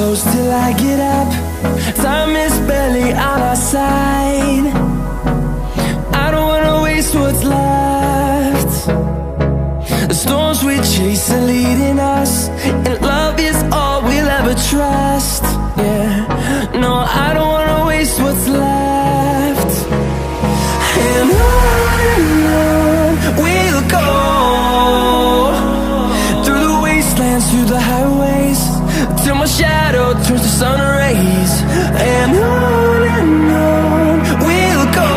close till I get up. Time is barely on our side. I don't wanna waste what's left. The storms we chase are leading us, and love is all we'll ever trust. Yeah, no, I don't wanna waste what's left. And on we'll go, through the wastelands, through the highways, till my shadow turns to sun rays. And on we'll go,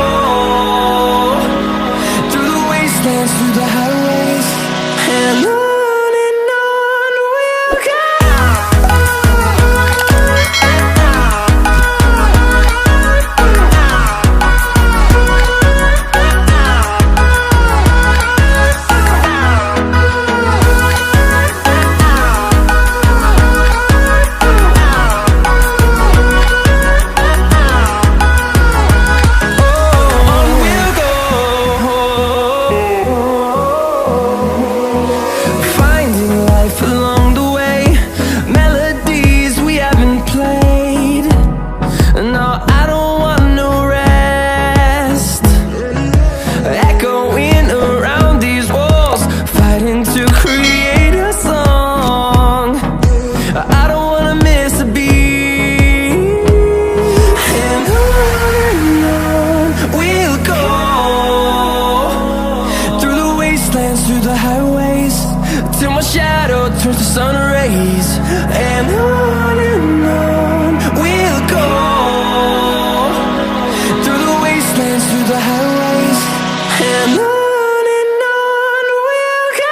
through the wastelands, through the highways, and on we'll go. Through the highways, till my shadow turns to sun rays. And on we'll go, through the wastelands, through the highways, and on we'll go.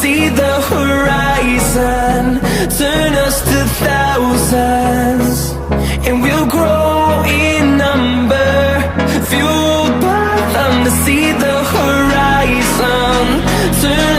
See the horizon, turn us to thousands, and we'll grow in number, fueled by them to see the horizon, turn